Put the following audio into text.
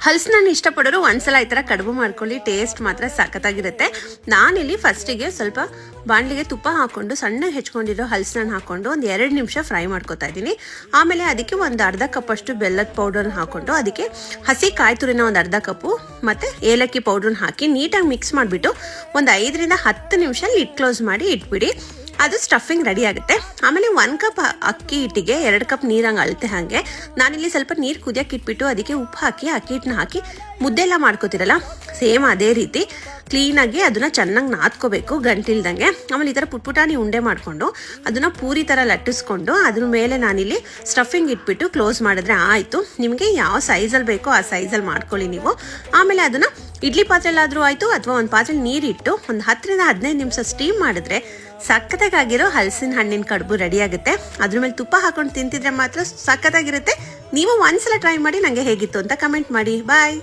ಹಲಸಿನಣ್ಣು ಇಷ್ಟಪಡೋರು ಒಂದ್ಸಲ ಈ ತರ ಕಡುಬು ಮಾಡ್ಕೊಳ್ಳಿ, ಟೇಸ್ಟ್ ಮಾತ್ರ ಸಖತ್ತಾಗಿರುತ್ತೆ. ನಾನಿಲ್ಲಿ ಫಸ್ಟಿಗೆ ಸ್ವಲ್ಪ ಬಾಣಲಿಗೆ ತುಪ್ಪ ಹಾಕೊಂಡು ಸಣ್ಣ ಹೆಚ್ಕೊಂಡಿರೋ ಹಲಸಿನಣ್ಣು ಹಾಕೊಂಡು ಒಂದು 2 ನಿಮಿಷ ಫ್ರೈ ಮಾಡ್ಕೊತಾ ಇದ್ದೀನಿ. ಆಮೇಲೆ ಅದಕ್ಕೆ ಒಂದು ಅರ್ಧ ಕಪ್ ಅಷ್ಟು ಬೆಲ್ಲದ ಪೌಡರ್ ಹಾಕೊಂಡು ಅದಕ್ಕೆ ಹಸಿ ಕಾಯಿ ತುರಿನ ಒಂದು ಅರ್ಧ ಕಪ್ಪು ಮತ್ತೆ ಏಲಕ್ಕಿ ಪೌಡರ್ನ ಹಾಕಿ ನೀಟಾಗಿ ಮಿಕ್ಸ್ ಮಾಡಿಬಿಟ್ಟು ಒಂದು 5 ರಿಂದ 10 ನಿಮಿಷ ಲಿಡ್ ಕ್ಲೋಸ್ ಮಾಡಿ ಇಟ್ಬಿಡಿ. ಅದು ಸ್ಟಫಿಂಗ್ ರೆಡಿ ಆಗುತ್ತೆ. ಆಮೇಲೆ 1 ಕಪ್ ಅಕ್ಕಿ ಹಿಟ್ಟಿಗೆ 2 ಕಪ್ ನೀರಂಗೆ ಅಳತೆ. ಹಾಗೆ ನಾನಿಲ್ಲಿ ಸ್ವಲ್ಪ ನೀರು ಕುದಿಯಕ್ಕೆ ಇಟ್ಬಿಟ್ಟು ಅದಕ್ಕೆ ಉಪ್ಪು ಹಾಕಿ ಅಕ್ಕಿ ಹಿಟ್ಟನ್ನ ಹಾಕಿ ಮುದ್ದೆಲ್ಲ ಮಾಡ್ಕೋತಿರಲ್ಲ ಸೇಮ್ ಅದೇ ರೀತಿ ಕ್ಲೀನಾಗಿ ಅದನ್ನ ಚೆನ್ನಾಗಿ ನಾದ್ಕೋಬೇಕು ಗಂಟಿಲ್ದಂಗೆ. ಆಮೇಲೆ ಈ ಥರ ಪುಟ್ಪುಟಾಣಿ ಉಂಡೆ ಮಾಡಿಕೊಂಡು ಅದನ್ನ ಪೂರಿ ಥರ ಲಟ್ಟಿಸ್ಕೊಂಡು ಅದ್ರ ಮೇಲೆ ನಾನಿಲ್ಲಿ ಸ್ಟಫಿಂಗ್ ಇಟ್ಬಿಟ್ಟು ಕ್ಲೋಸ್ ಮಾಡಿದ್ರೆ ಆಯಿತು. ನಿಮಗೆ ಯಾವ ಸೈಜಲ್ಲಿ ಬೇಕೋ ಆ ಸೈಜಲ್ಲಿ ಮಾಡ್ಕೊಳ್ಳಿ ನೀವು. ಆಮೇಲೆ ಅದನ್ನ ಇಡ್ಲಿ ಪಾತ್ರೆಲ್ಲಾದರೂ ಆಯಿತು ಅಥವಾ ಒಂದು ಪಾತ್ರೆ ನೀರಿಟ್ಟು ಒಂದು 10 ರಿಂದ 15 ನಿಮಿಷ ಸ್ಟೀಮ್ ಮಾಡಿದ್ರೆ ಸಖತ್ತಾಗಿರೋ ಹಲಸಿನ ಹಣ್ಣಿನ ಕಡುಬು ರೆಡಿ ಆಗುತ್ತೆ. ಅದ್ರ ಮೇಲೆ ತುಪ್ಪ ಹಾಕೊಂಡು ತಿಂತಿದ್ರೆ ಮಾತ್ರ ಸಖತ್ತಾಗಿರುತ್ತೆ. ನೀವು ಒಂದ್ಸಲ ಟ್ರೈ ಮಾಡಿ ನನಗೆ ಹೇಗಿತ್ತು ಅಂತ ಕಮೆಂಟ್ ಮಾಡಿ. ಬಾಯ್.